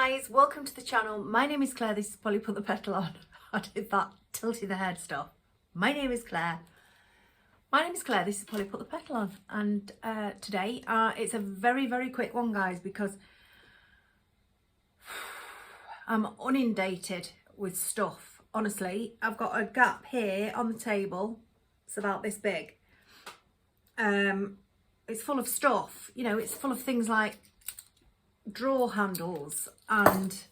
guys, welcome to the channel. My name is Claire. This is Polly Put the Petal on. I did that tilting the head stuff. My name is Claire. This is Polly Put the Petal on, and today it's a very quick one, guys, because I'm inundated with stuff. Honestly, I've got a gap here on the table. It's about this big. It's full of stuff. You know, it's full of things like drawer handles and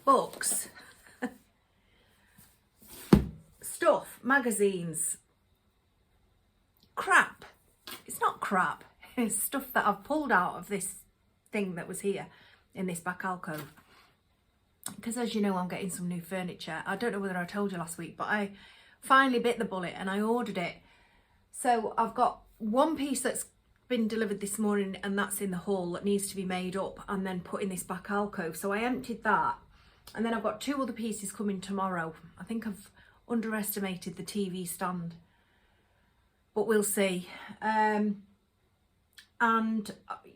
books, stuff, magazines, crap. It's not crap, it's stuff that I've pulled out of this thing that was here in this back alcove, because as you know, I'm getting some new furniture. I don't know whether I told you last week, but I finally bit the bullet and I ordered it. So I've got one piece that's been delivered this morning, and that's in the hall, that needs to be made up and then put in this back alcove. So I emptied that, and then I've got two other pieces coming tomorrow. I think I've underestimated the TV stand, but we'll see. And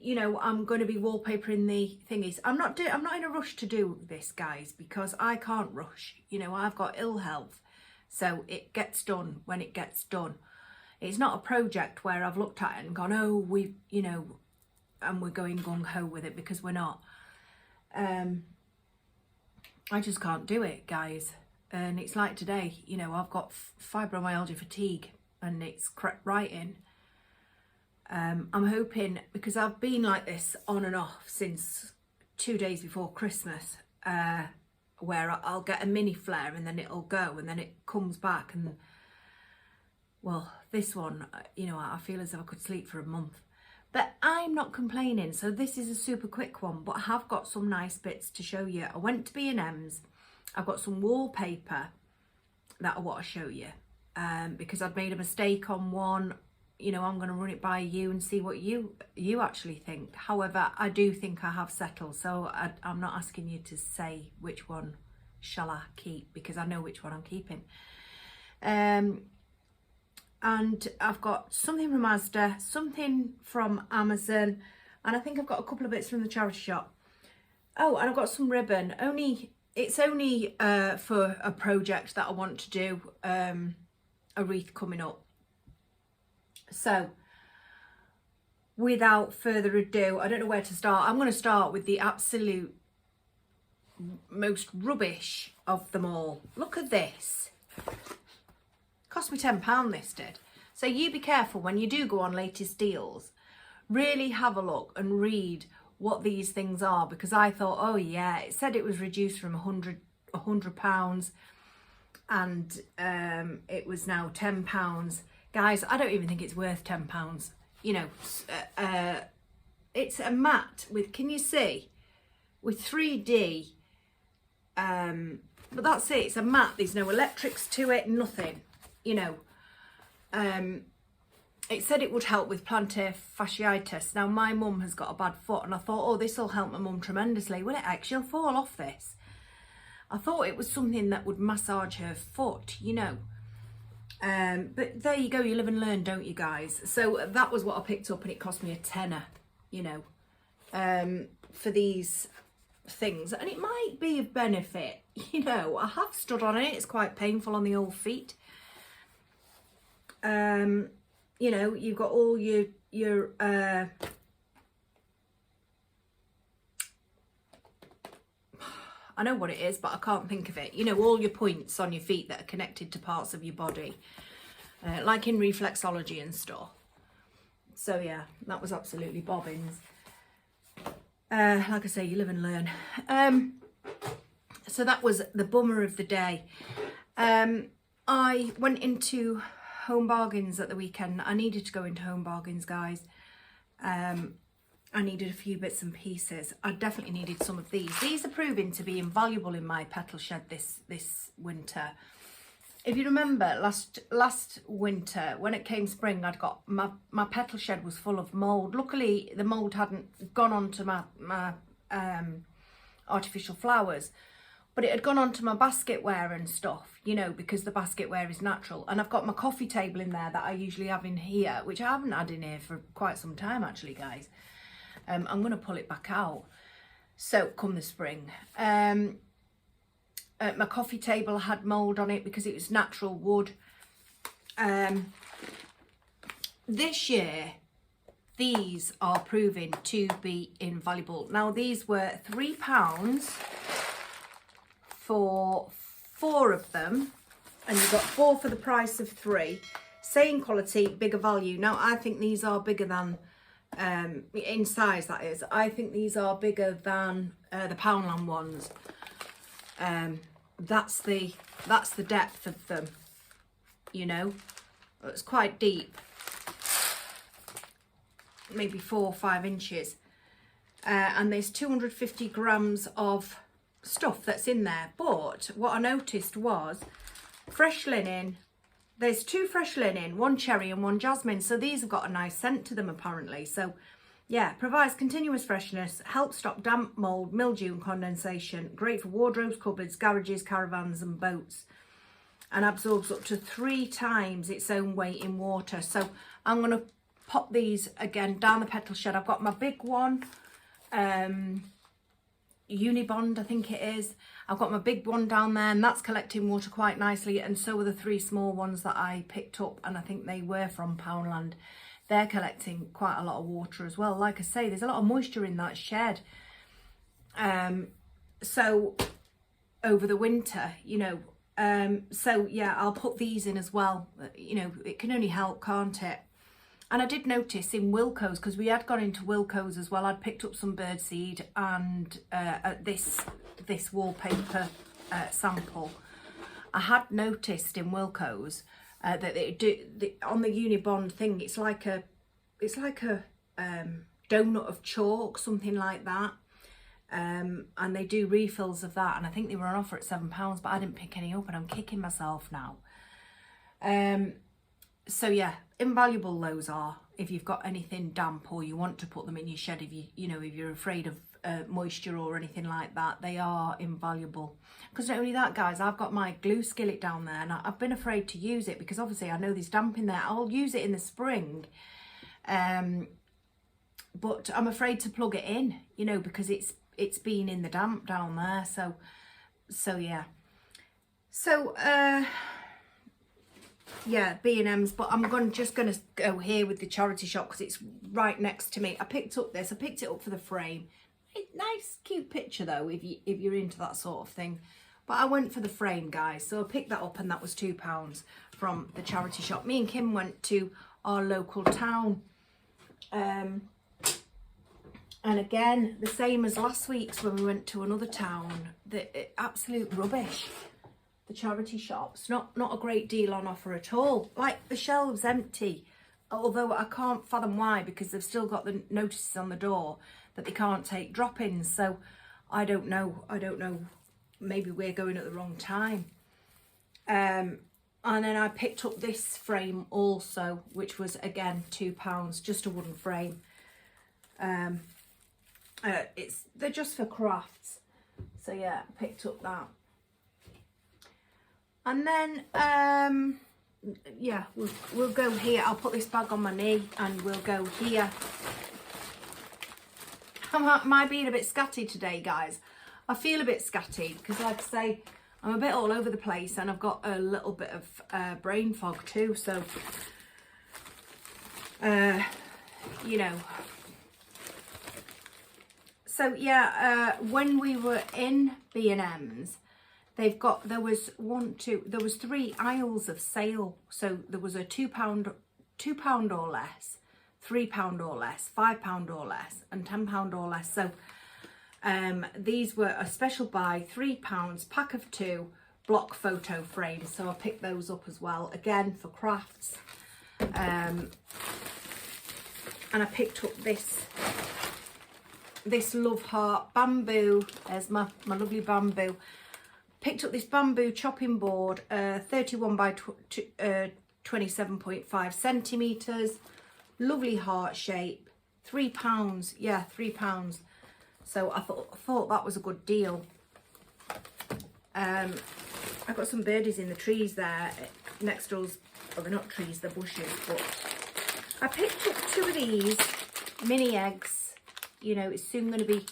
you know, I'm going to be wallpapering the thingies. I'm not in a rush to do this, guys, because I can't rush. You know, I've got ill health, so it gets done when it gets done. It's not a project where I've looked at it and gone, oh, you know, and we're going gung-ho with it, because we're not. I just can't do it, guys. And it's like today, you know, I've got fibromyalgia fatigue, and it's crept right in. I'm hoping, because I've been like this on and off since 2 days before Christmas, where I'll get a mini flare and then it'll go and then it comes back, and well, this one, you know, I feel as if I could sleep for a month. But I'm not complaining, so this is a super quick one, but I have got some nice bits to show you. I went to B&M's. I've got some wallpaper that I want to show you, because I'd made a mistake on one. You know, I'm going to run it by you and see what you actually think. However, I do think I have settled, so I'm not asking you to say which one shall I keep, because I know which one I'm keeping. And I've got something from Asda, something from Amazon, and I think I've got a couple of bits from the charity shop. Oh, and I've got some ribbon. It's only for a project that I want to do, a wreath coming up. So, without further ado, I don't know where to start. I'm going to start with the absolute most rubbish of them all. Look at this. Cost me £10, this did. So you be careful when you do go on latest deals. Really have a look and read what these things are, because I thought, oh yeah, it said it was reduced from £100 and it was now £10. Guys, I don't even think it's worth £10. You know, it's a mat with, can you see, with 3D, but that's it. It's a mat. There's no electrics to it, nothing. You know, it said it would help with plantar fasciitis. Now, my mum has got a bad foot, and I thought, oh, this will help my mum tremendously. Will it? She'll fall off this. I thought it was something that would massage her foot, you know. But there you go, you live and learn, don't you, guys? So that was what I picked up, and it cost me a tenner, you know, for these things. And it might be of benefit, you know. I have stood on it. It's quite painful on the old feet. You know, you've got all your I know what it is, but I can't think of it. You know, all your points on your feet that are connected to parts of your body, like in reflexology and stuff. So yeah, that was absolutely bobbins. Like I say, you live and learn. So that was the bummer of the day. I went into Home Bargains at the weekend. I needed to go into Home Bargains, guys. I needed a few bits and pieces. I definitely needed some of these. These are proving to be invaluable in my petal shed this winter. If you remember last winter, when it came spring, I'd got my petal shed was full of mould. Luckily, the mould hadn't gone onto my artificial flowers, but it had gone onto my basketware and stuff, you know, because the basketware is natural. And I've got my coffee table in there that I usually have in here, which I haven't had in here for quite some time, actually, guys. I'm going to pull it back out. So come the spring. My coffee table had mould on it because it was natural wood. This year, these are proving to be invaluable. Now, these were £3 for 4 of them, and you got 4 for the price of 3. Same quality, bigger value. Now, I think these are bigger than, in size that is, I think these are bigger than the Poundland ones. That's the depth of them, you know. It's quite deep, maybe 4 or 5 inches, and there's 250 grams of stuff that's in there. But what I noticed was fresh linen. There's 2 fresh linen, 1 cherry and 1 jasmine, so these have got a nice scent to them apparently. So yeah, provides continuous freshness, helps stop damp, mould, mildew and condensation, great for wardrobes, cupboards, garages, caravans and boats, and absorbs up to 3 times its own weight in water. So I'm going to pop these again down the Petal shed. I've got my big one, Unibond I think it is. I've got my big one down there, and that's collecting water quite nicely, and so are the 3 small ones that I picked up, and I think they were from Poundland. They're collecting quite a lot of water as well. Like I say, there's a lot of moisture in that shed. So over the winter, you know, so yeah, I'll put these in as well. You know, it can only help, can't it? And I did notice in Wilko's, because we had gone into Wilko's as well, I'd picked up some birdseed and this wallpaper sample. I had noticed in Wilko's that they do on the Unibond thing. It's like a donut of chalk, something like that. And they do refills of that, and I think they were on offer at £7, but I didn't pick any up, and I'm kicking myself now. So yeah, invaluable those are if you've got anything damp or you want to put them in your shed. If if you're afraid of moisture or anything like that, they are invaluable. Because not only that, guys, I've got my glue skillet down there, and I've been afraid to use it because obviously I know there's damp in there. I'll use it in the spring, but I'm afraid to plug it in, you know, because it's been in the damp down there. So yeah. So yeah, B&M's, but I'm just gonna go here with the charity shop because it's right next to me. I picked up this. I picked it up for the frame. Nice, cute picture though, if you're into that sort of thing. But I went for the frame, guys. So I picked that up, and that was £2 from the charity shop. Me and Kim went to our local town. And again, the same as last week's when we went to another town. Absolute rubbish. The charity shops, not a great deal on offer at all. Like, the shelves empty, although I can't fathom why, because they've still got the notices on the door that they can't take drop-ins. So I don't know, maybe we're going at the wrong time. And then I picked up this frame also, which was again £2, just a wooden frame. They're just for crafts, so yeah, I picked up that. And then yeah, we'll go here. I'll put this bag on my knee and we'll go here. Am I being a bit scatty today, guys? I feel a bit scatty because, like I say, I'm a bit all over the place, and I've got a little bit of brain fog too. So you know. So yeah, when we were in B&M's, there was 3 aisles of sale. So there was a £2 or less, £3 or less, £5 or less, and £10 or less. So these were a special buy, £3, pack of 2, block photo frames. So I picked those up as well, again for crafts. And I picked up this love heart bamboo. There's my lovely bamboo. Picked up this bamboo chopping board, 31 by 27.5 centimetres, lovely heart shape, £3, yeah, £3. So I thought that was a good deal. I've got some birdies in the trees there next to us. Well, they're not trees, they're bushes, but I picked up 2 of these mini eggs. You know, it's soon going to be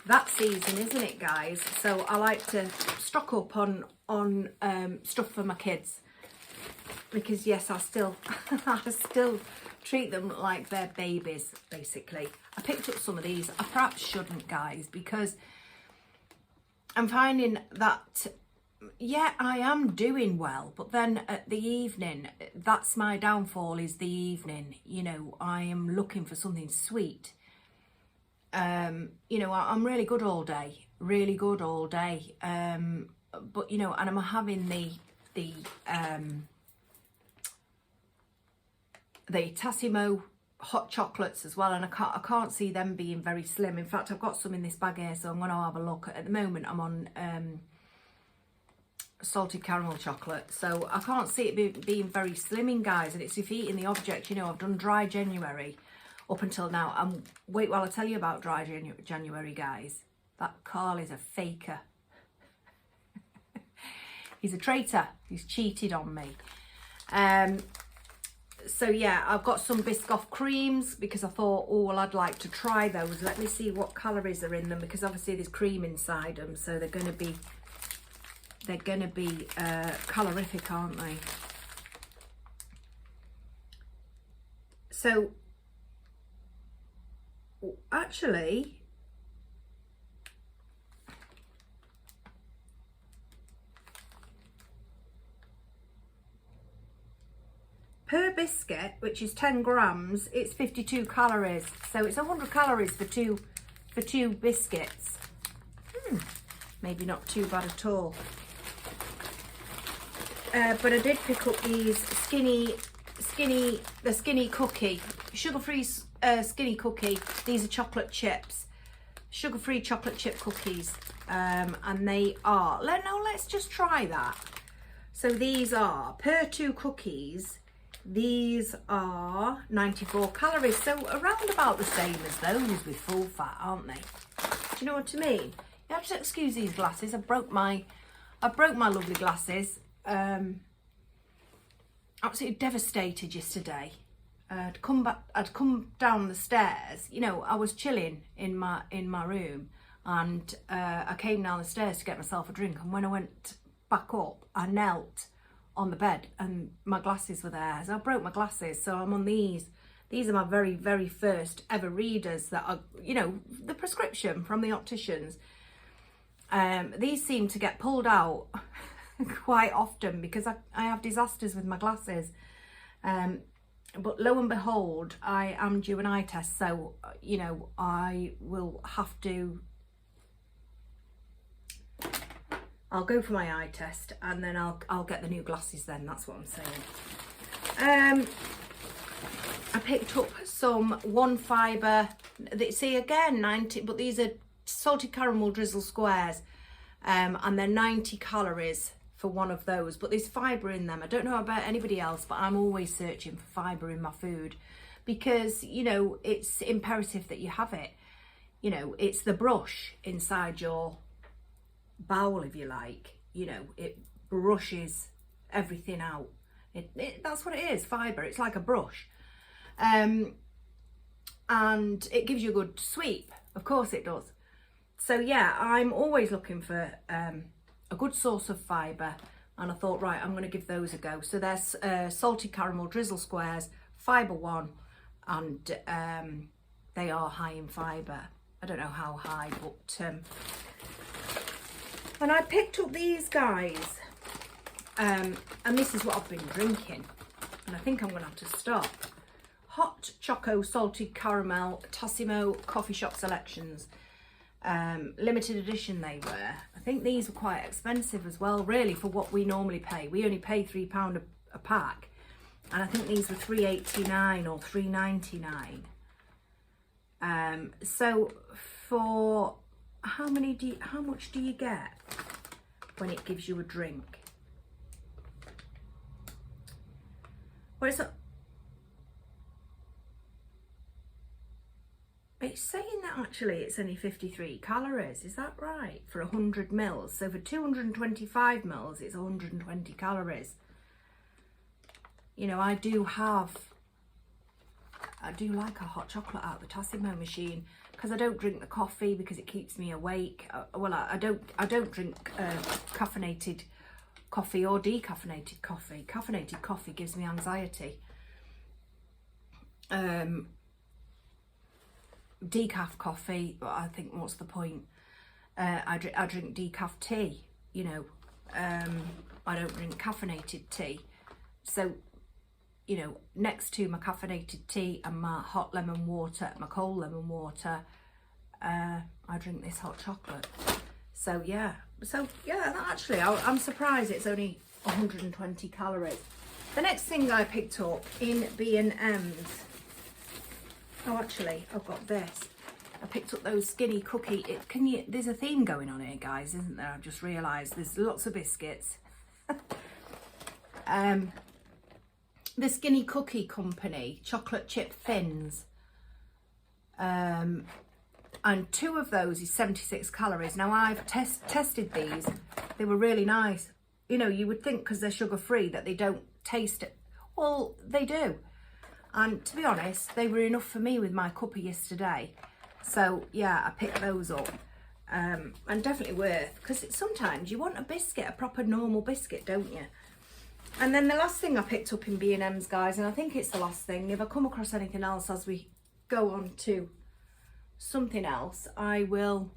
that season, isn't it, guys? So I like to stock up on stuff for my kids, because yes, I still treat them like they're babies, basically. I picked up some of these. I perhaps shouldn't, guys, because I'm finding that, yeah, I am doing well, but then at the evening, that's my downfall, is the evening. You know, I am looking for something sweet. You know, I'm really good all day, really good all day. But, you know, and I'm having the Tassimo hot chocolates as well, and I can't see them being very slim. In fact, I've got some in this bag here, so I'm going to have a look. At the moment, I'm on salted caramel chocolate, so I can't see it being very slimming, guys. And it's defeating the object. You know, I've done dry January up until now, and wait while I tell you about dry January, guys. That Carl is a faker. He's a traitor. He's cheated on me. So yeah, I've got some Biscoff creams because I thought, oh well, I'd like to try those. Let me see what calories are in them, because obviously there's cream inside them, so they're going to be calorific, aren't they? So actually, per biscuit, which is 10 grams, it's 52 calories. So it's 100 calories for two biscuits. Maybe not too bad at all. But I did pick up these the skinny cookie, sugar-free skinny cookie. These are chocolate chips, sugar-free chocolate chip cookies, and they are. Let's just try that. So these are per 2 cookies. These are 94 calories, so around about the same as those with full fat, aren't they? Do you know what I mean? You have to excuse these glasses. I broke my lovely glasses. Absolutely devastated yesterday. I'd come down the stairs. You know, I was chilling in my room, and I came down the stairs to get myself a drink. And when I went back up, I knelt on the bed, and my glasses were there. So I broke my glasses. So I'm on these. These are my very, very first ever readers that are, you know, the prescription from the opticians. These seem to get pulled out quite often because I have disasters with my glasses. But lo and behold, I am due an eye test. So, you know, I will have to... I'll go for my eye test, and then I'll get the new glasses then. That's what I'm saying. I picked up some one fibre. See, again, 90, but these are salted caramel drizzle squares, and they're 90 calories for one of those. But there's fibre in them. I don't know about anybody else, but I'm always searching for fibre in my food because, you know, it's imperative that you have it. You know, it's the brush inside your bowel, if you like. You know, it brushes everything out. That's what it is, fibre. It's like a brush. And it gives you a good sweep. Of course it does. So yeah, I'm always looking for a good source of fibre, and I thought, right, I'm going to give those a go. So there's salted caramel drizzle squares, fibre 1, and they are high in fibre. I don't know how high, but and I picked up these guys, and this is what I've been drinking, and I think I'm going to have to stop. Hot Choco Salted Caramel Tassimo Coffee Shop Selections. Limited edition they were. I think these were quite expensive as well, really, for what we normally pay. We only pay £3 a pack, and I think these were £3.89 or £3.99. So for how much do you get when it gives you a drink? Well, it's saying that actually it's only 53 calories. Is that right? For 100 mils. So for 225 mils, it's 120 calories. You know, I do have I do like a hot chocolate out of the Tassimo machine, because I don't drink the coffee because it keeps me awake. Well, I don't drink caffeinated coffee or decaffeinated coffee. Caffeinated coffee gives me anxiety. Decaf coffee, but I think what's the point? I drink decaf tea, you know. I don't drink caffeinated tea. So, you know, next to my caffeinated tea and my hot lemon water, my cold lemon water, I drink this hot chocolate. So yeah, actually I'm surprised it's only 120 calories. The next thing I picked up in B&M's, oh actually I've got this. I picked up those skinny cookie, there's a theme going on here guys, isn't there? I've just realised there's lots of biscuits. The Skinny Cookie Company chocolate chip thins, and 2 of those is 76 calories. Now I've tested these, they were really nice. You know, you would think because they're sugar free that they don't taste it. Well, they do, and to be honest they were enough for me with my cuppa yesterday. So yeah, I picked those up, and definitely worth, because sometimes you want a biscuit, a proper normal biscuit, don't you? And then the last thing I picked up in B&M's, guys, and I think it's the last thing, if I come across anything else as we go on to something else, I will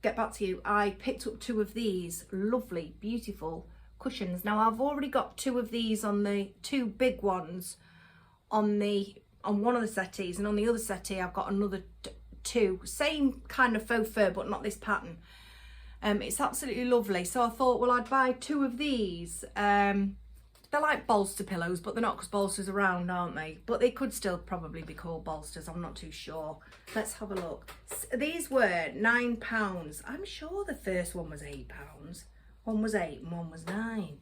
get back to you. I picked up 2 of these lovely, beautiful cushions. Now I've already got 2 of these on the 2 big ones on one of the settees, and on the other settee I've got another 2, same kind of faux fur but not this pattern. It's absolutely lovely. So I thought, well, I'd buy 2 of these. They're like bolster pillows, but they're not, because bolsters are round, aren't they? But they could still probably be called bolsters. I'm not too sure. Let's have a look. These were £9. I'm sure the first one was £8. One was 8 and one was 9.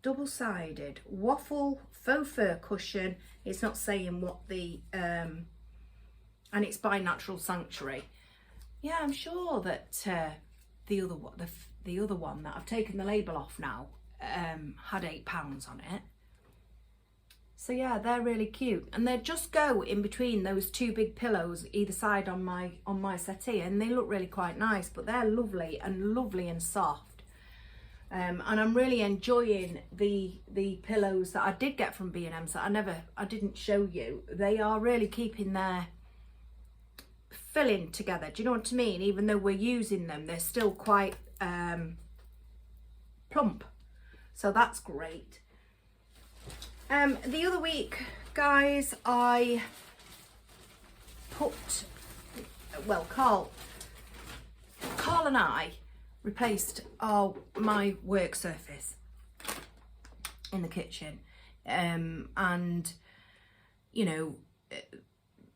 Double-sided waffle faux fur cushion. It's not saying what the and it's by Natural Sanctuary. Yeah, I'm sure that the other one that I've taken the label off now had £8 on it. So yeah, they're really cute, and they just go in between those 2 big pillows either side on my settee, and they look really quite nice. But they're lovely and soft, and I'm really enjoying the pillows that I did get from B&M's that I didn't show you. They are really keeping their filling together, do you know what I mean? Even though we're using them, they're still quite plump, so that's great. The other week, guys, I put, well, Carl and I replaced my work surface in the kitchen, and you know,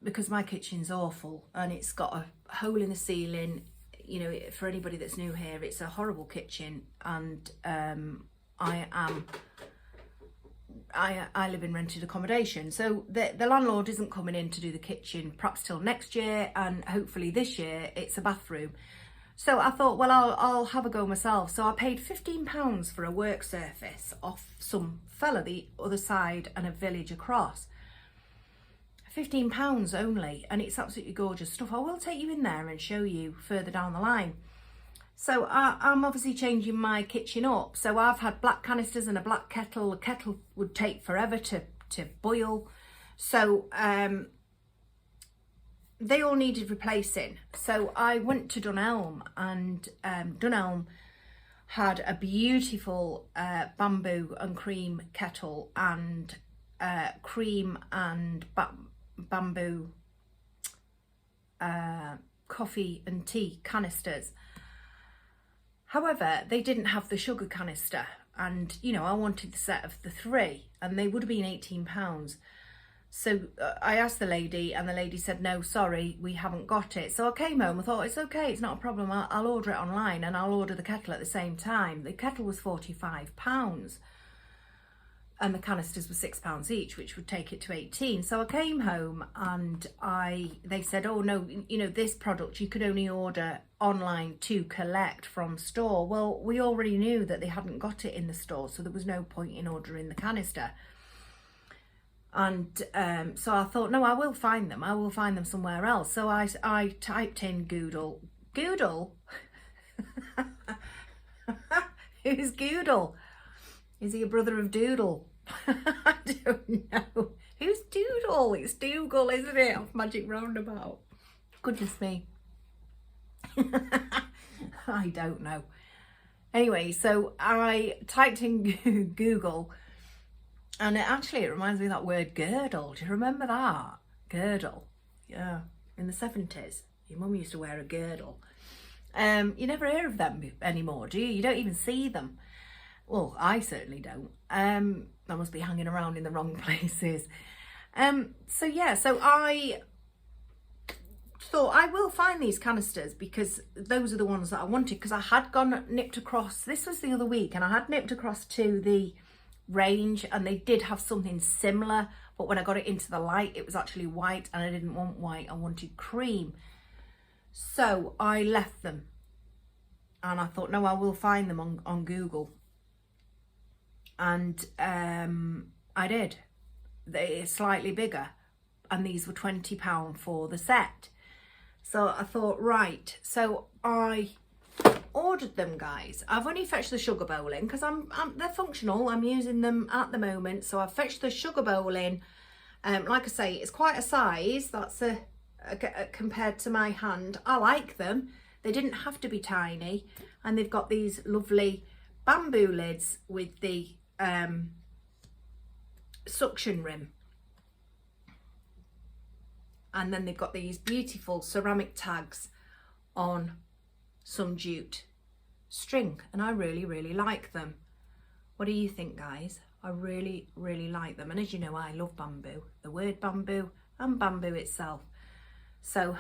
because my kitchen's awful and it's got a hole in the ceiling. You know, for anybody that's new here, it's a horrible kitchen, and I live in rented accommodation, so the landlord isn't coming in to do the kitchen perhaps till next year, and hopefully this year it's a bathroom. So I thought, well, I'll have a go myself. So I paid £15 for a work surface off some fella the other side and a village across. £15 only, and it's absolutely gorgeous stuff. I will take you in there and show you further down the line. So I'm obviously changing my kitchen up. So I've had black canisters and a black kettle. The kettle would take forever to boil. So they all needed replacing. So I went to Dunelm, and Dunelm had a beautiful bamboo and cream kettle and cream and bamboo coffee and tea canisters. However, they didn't have the sugar canister, and you know, I wanted the set of the 3, and they would have been £18. So I asked the lady, and the lady said, no, sorry, we haven't got it. So I came home, I thought, it's okay, it's not a problem, I'll order it online, and I'll order the kettle at the same time. The kettle was £45, and the canisters were £6 each, which would take it to 18. So I came home, and they said, oh no, you know, this product you could only order online to collect from store. Well, we already knew that they hadn't got it in the store, so there was no point in ordering the canister. And so I thought, no, I will find them. I will find them somewhere else. So I typed in Goodle. Goodle? Who's Goodle? Is he a brother of Doodle? I don't know. Who's Doodle? It's Dougal, isn't it? Off Magic Roundabout. Goodness me. I don't know. Anyway, so I typed in Google, and it reminds me of that word girdle. Do you remember that? Girdle. Yeah. In the 70s, your mum used to wear a girdle. You never hear of them anymore, do you? You don't even see them. Well, I certainly don't. I must be hanging around in the wrong places. So yeah, so I thought I will find these canisters because those are the ones that I wanted, because I had nipped across, this was the other week, and I had nipped across to the range and they did have something similar, but when I got it into the light it was actually white, and I didn't want white, I wanted cream. So I left them and I thought, no, I will find them on Google. And I did. They're slightly bigger, and these were £20 for the set. So I thought, right, so I ordered them, guys. I've only fetched the sugar bowl in because they're functional. I'm using them at the moment. So I fetched the sugar bowl in. Like I say, it's quite a size. That's compared to my hand. I like them. They didn't have to be tiny, and they've got these lovely bamboo lids with the suction rim, and then they've got these beautiful ceramic tags on some jute string, and I really like them. What do you think, guys? I really like them, and as you know, I love bamboo, the word bamboo and bamboo itself. So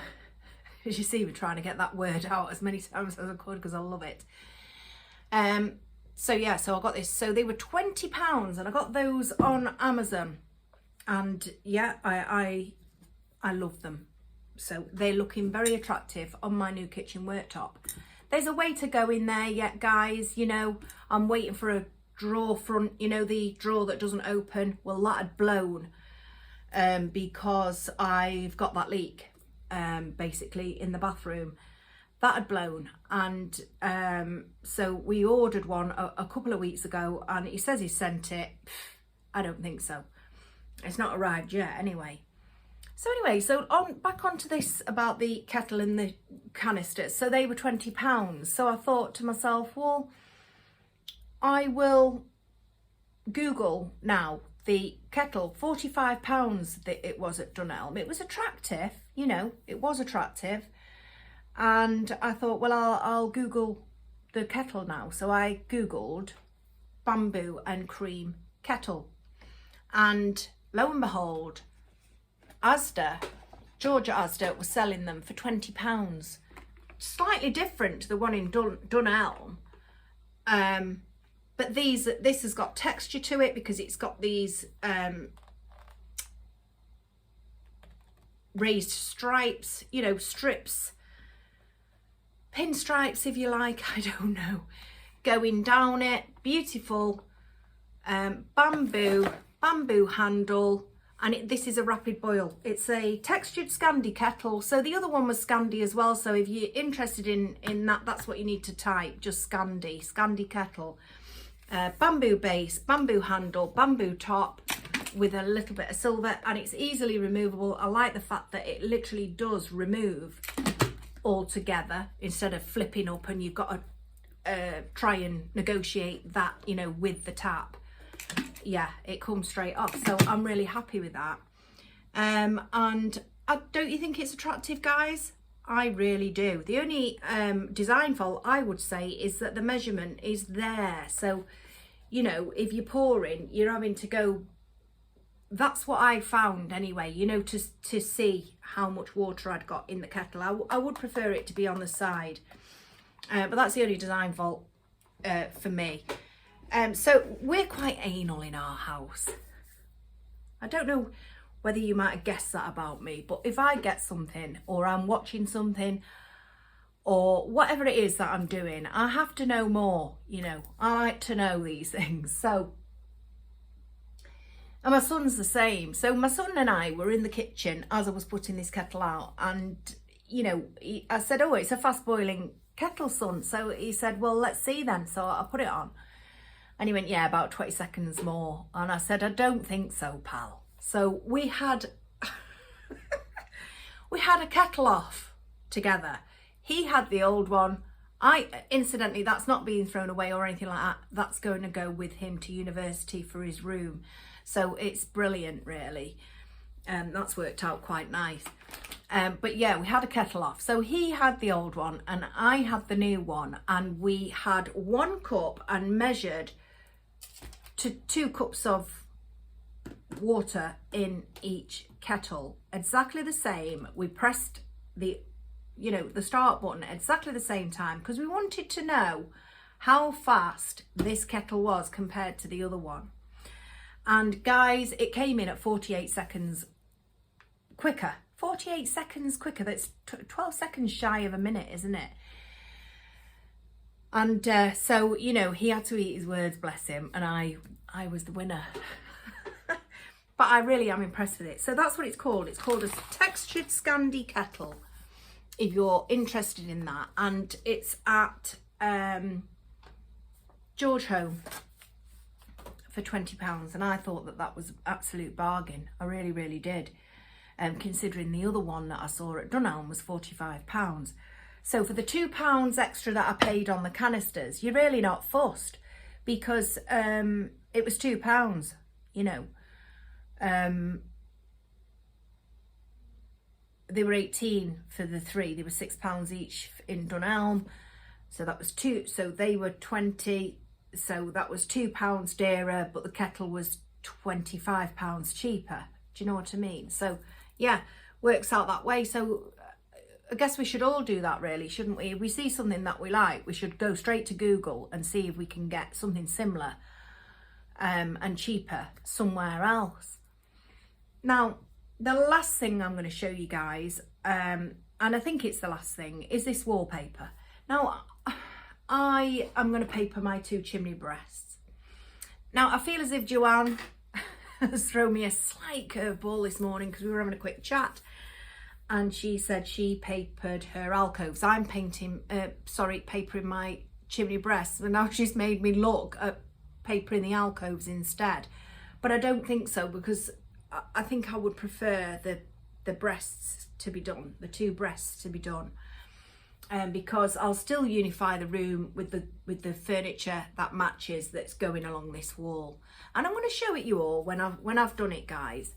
as you see, we're trying to get that word out as many times as I could because I love it. So yeah, so I got this. So they were £20, and I got those on Amazon, and yeah, I love them. So they're looking very attractive on my new kitchen worktop. There's a way to go in there yet, guys. You know, I'm waiting for a drawer front, you know, the drawer that doesn't open. Well, that had blown because I've got that leak basically in the bathroom. That had blown, and so we ordered one a couple of weeks ago, and he says he sent it. I don't think so. It's not arrived yet anyway. So anyway, so back onto this about the kettle and the canisters. So they were £20. So I thought to myself, well, I will Google now the kettle. £45 that it was at Dunelm. It was attractive, you know, it was attractive. And I thought, well, I'll Google the kettle now. So I Googled bamboo and cream kettle. And lo and behold, Asda, Georgia Asda, was selling them for £20. Slightly different to the one in Dunelm. But this has got texture to it because it's got these raised stripes, you know, strips, pinstripes if you like, I don't know, going down it. Beautiful bamboo handle, and this is a rapid boil. It's a textured Scandi kettle. So the other one was Scandi as well, so if you're interested in that, that's what you need to type, just Scandi kettle. Bamboo base, bamboo handle, bamboo top with a little bit of silver, and it's easily removable. I like the fact that it literally does remove all together instead of flipping up, and you've got to try and negotiate that, you know, with the tap. Yeah, it comes straight off, so I'm really happy with that. And don't you think it's attractive, guys? I really do. The only design fault I would say is that the measurement is there. So, you know, if you're pouring, you're having to go, that's what I found anyway, you know, to see how much water I'd got in the kettle. I would prefer it to be on the side, but that's the only design fault for me. So we're quite anal in our house. I don't know whether you might have guessed that about me, but if I get something or I'm watching something or whatever it is that I'm doing, I have to know more, you know. I like to know these things. So And my son's the same. So my son and I were in the kitchen as I was putting this kettle out, and you know, I said, oh, it's a fast boiling kettle, son. So he said, well, let's see then. So I put it on, and he went, yeah, about 20 seconds more. And I said, I don't think so, pal. So we had we had a kettle off together. He had the old one. Incidentally, that's not being thrown away or anything like that. That's going to go with him to university for his room. So it's brilliant, really. That's worked out quite nice. But yeah, we had a kettle off. So he had the old one and I had the new one. And we had 1 cup and measured to 2 cups of water in each kettle. Exactly the same. We pressed the start button at exactly the same time because we wanted to know how fast this kettle was compared to the other one. And guys, it came in at 48 seconds quicker. 48 seconds quicker. That's 12 seconds shy of a minute, isn't it? And so, you know, he had to eat his words, bless him, and I was the winner. But I really am impressed with it. So that's what it's called. It's called a textured Scandi kettle, if you're interested in that. And it's at George Home for £20, and I thought that that was an absolute bargain. I really, really did. Considering the other one that I saw at Dunelm was £45. So for the £2 extra that I paid on the canisters, you're really not fussed, because it was £2, you know. They were 18 for the 3. They were £6 each in Dunelm. So that was 2. So they were 20. So that was £2 dearer, but the kettle was £25 cheaper. Do you know what I mean? So yeah, works out that way. So I guess we should all do that, really, shouldn't we? If we see something that we like, we should go straight to Google and see if we can get something similar and cheaper somewhere else. Now, the last thing I'm going to show you guys, and I think it's the last thing, is this wallpaper. Now, I am going to paper my 2 chimney breasts. Now, I feel as if Joanne has thrown me a slight curveball this morning because we were having a quick chat, and she said she papered her alcoves. I'm papering my chimney breasts, and now she's made me look at papering the alcoves instead. But I don't think so, because I think I would prefer the breasts to be done, the 2 breasts to be done, because I'll still unify the room with the furniture that matches that's going along this wall. And I'm going to show it you all when I've done it, guys.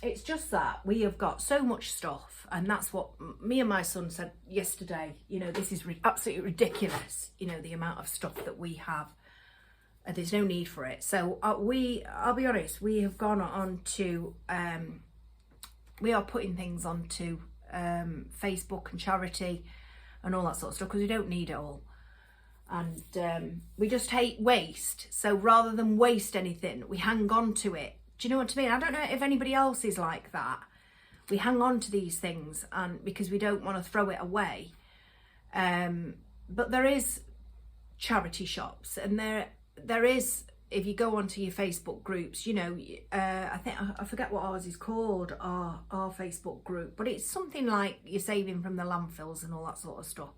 It's just that we have got so much stuff, and that's what me and my son said yesterday. You know, this is absolutely ridiculous, you know, the amount of stuff that we have. There's no need for it. So I'll be honest, we have gone on to, we are putting things onto Facebook and charity and all that sort of stuff, because we don't need it all. And we just hate waste. So rather than waste anything, we hang on to it. Do you know what I mean? I don't know if anybody else is like that. We hang on to these things and because we don't want to throw it away. But there is charity shops, and there is, if you go onto your Facebook groups, you know, I forget what ours is called, our Facebook group, but it's something like you're saving from the landfills and all that sort of stuff.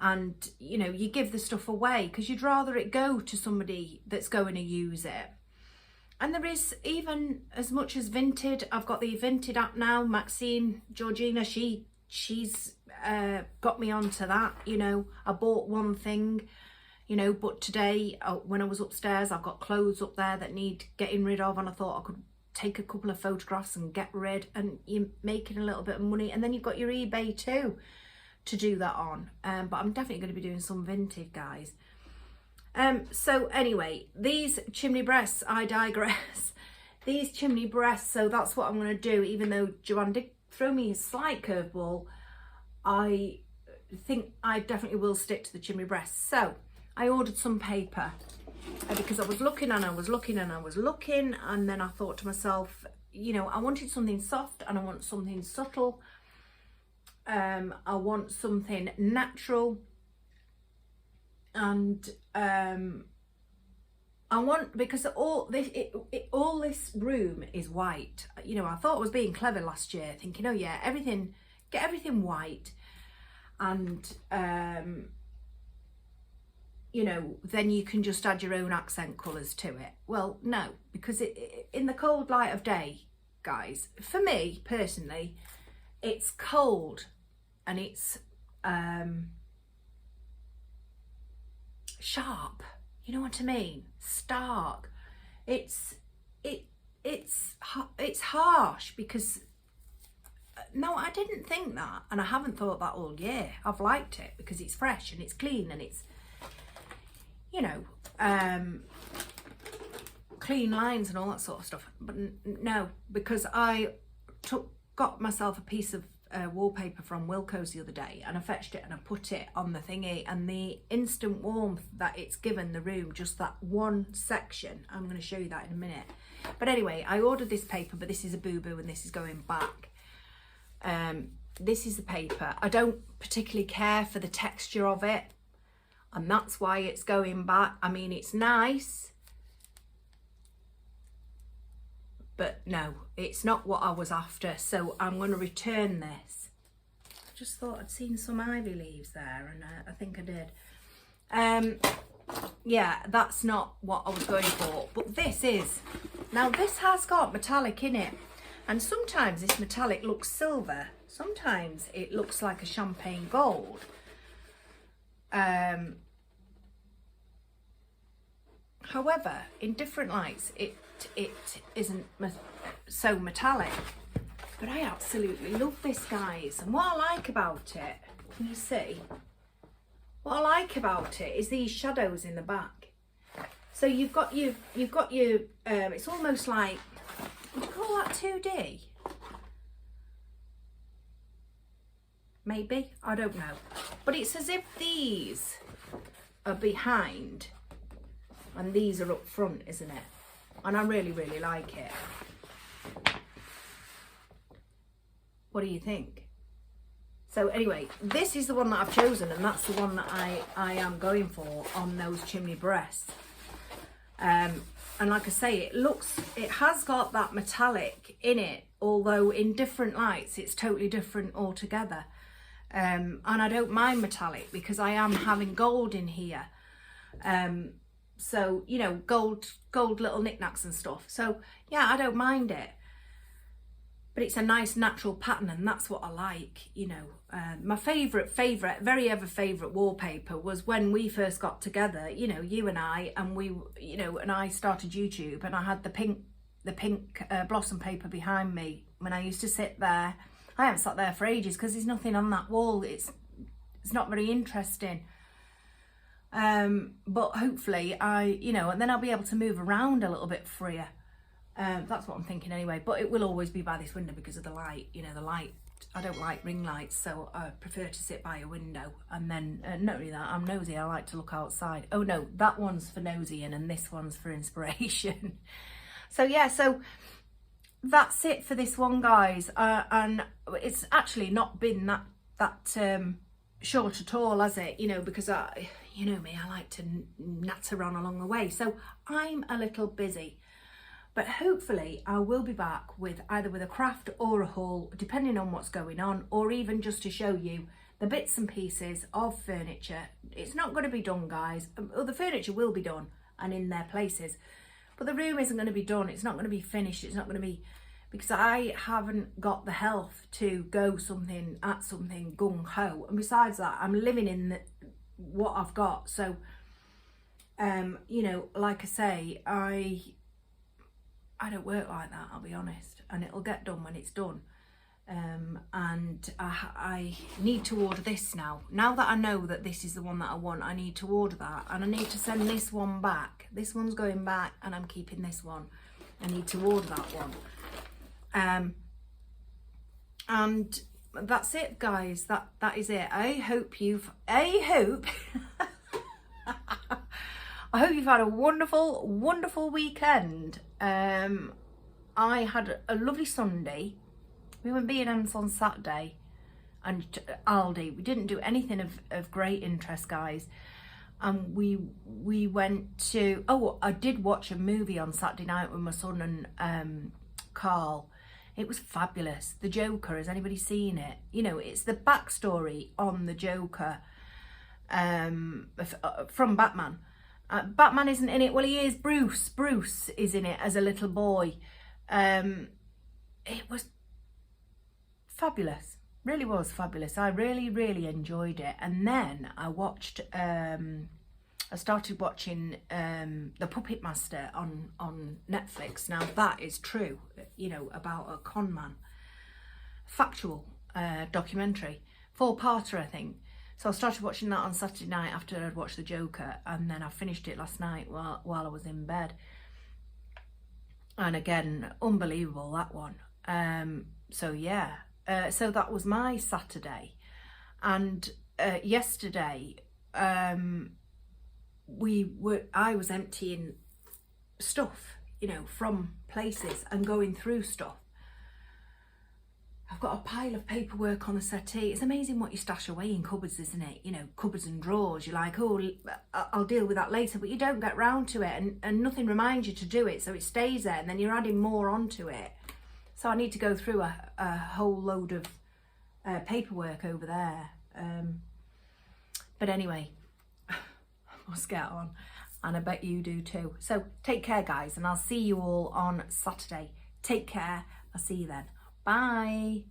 And, you know, you give the stuff away because you'd rather it go to somebody that's going to use it. And there is even as much as Vinted. I've got the Vinted app now. Maxine, Georgina, she's got me onto that. You know, I bought one thing, you know, but today when I was upstairs, I've got clothes up there that need getting rid of, and I thought I could take a couple of photographs and get rid, and you're making a little bit of money. And then you've got your eBay too to do that on. But I'm definitely going to be doing some Vinted, guys. So anyway, these chimney breasts, I digress. These chimney breasts, so that's what I'm going to do. Even though Joanne did throw me a slight curveball, I think I definitely will stick to the chimney breasts. So I ordered some paper because I was looking and I was looking and I was looking, and then I thought to myself, you know, I wanted something soft and I want something subtle. I want something natural, and I want, because all this all this room is white. You know, I thought I was being clever last year, thinking, oh yeah, get everything white, and you know, then you can just add your own accent colours to it. Well, no, because in the cold light of day, guys, for me personally, it's cold and it's sharp. You know what I mean? Stark. It's harsh, because no, I didn't think that, and I haven't thought that all year. I've liked it because it's fresh and it's clean and it's, you know, clean lines and all that sort of stuff. But no, because I got myself a piece of wallpaper from Wilko's the other day, and I fetched it and I put it on the thingy, and the instant warmth that it's given the room, just that one section, I'm going to show you that in a minute. But anyway, I ordered this paper, but this is a boo-boo and this is going back. This is the paper. I don't particularly care for the texture of it, and that's why it's going back. I mean, it's nice, but no, it's not what I was after, so I'm going to return this. I just thought I'd seen some ivy leaves there, and I think I did. Yeah, that's not what I was going for, but this is. Now, this has got metallic in it, and sometimes this metallic looks silver, sometimes it looks like a champagne gold. However, in different lights, it isn't so metallic, but I absolutely love this, guys. And what I like about it, can you see? What I like about it is these shadows in the back. So you've got your it's almost like, would you call that 2D? Maybe, I don't know. But it's as if these are behind and these are up front, isn't it? And I really, really like it. What do you think? So anyway, this is the one that I've chosen, and that's the one that I am going for on those chimney breasts. And like I say, it has got that metallic in it, although in different lights it's totally different altogether. And I don't mind metallic because I am having gold in here. So, you know, gold little knickknacks and stuff. So yeah, I don't mind it. But it's a nice natural pattern, and that's what I like, you know. My favourite, very ever favourite wallpaper was when we first got together, you know, you and I, and we, you know, and I started YouTube, and I had the pink blossom paper behind me when I used to sit there. I haven't sat there for ages because there's nothing on that wall. It's not very interesting. But hopefully you know, and then I'll be able to move around a little bit freer. That's what I'm thinking anyway, but it will always be by this window because of the light, you know, the light. I don't like ring lights, so I prefer to sit by a window. And then, not really that, I'm nosy, I like to look outside. Oh no, that one's for nosying and this one's for inspiration. So yeah, so that's it for this one, guys. And it's actually not been that short at all, has it? You know, because you know me, I like to natter on along the way. So I'm a little busy. But hopefully I will be back with either with a craft or a haul, depending on what's going on, or even just to show you the bits and pieces of furniture. It's not going to be done, guys. The furniture will be done and in their places, but the room isn't going to be done. It's not going to be finished. It's not going to be, because I haven't got the health to go something gung-ho. And besides that, I'm living in what I've got. So, you know, like I say, I don't work like that, I'll be honest, and it'll get done when it's done. And I need to order this now. Now that I know that this is the one that I want, I need to order that, and I need to send this one back. This one's going back, and I'm keeping this one. I need to order that one. And that's it, guys. That is it. I hope I hope you've had a wonderful, wonderful weekend. I had a lovely Sunday. We went B&M's on Saturday and Aldi. We didn't do anything of great interest, guys. and we went to, oh, I did watch a movie on Saturday night with my son and Carl. It was fabulous. The Joker, has anybody seen it? You know, it's the backstory on the Joker from Batman. Batman isn't in it. Well, he is. Bruce is in it as a little boy. It was fabulous. Really was fabulous. I really enjoyed it. And then I watched, I started watching The Puppet Master on Netflix. Now that is true, you know, about a con man. Factual documentary. 4-parter, I think. So I started watching that on Saturday night after I'd watched The Joker, and then I finished it last night while I was in bed. And again, unbelievable, that one. So yeah, so that was my Saturday. And yesterday, I was emptying stuff, you know, from places and going through stuff. I've got a pile of paperwork on the settee. It's amazing what you stash away in cupboards, isn't it? You know, cupboards and drawers. You're like, oh, I'll deal with that later, but you don't get round to it, and nothing reminds you to do it, so it stays there, and then you're adding more onto it. So I need to go through a whole load of paperwork over there. But anyway, I must get on, and I bet you do too. So take care, guys, and I'll see you all on Saturday. Take care. I'll see you then. Bye.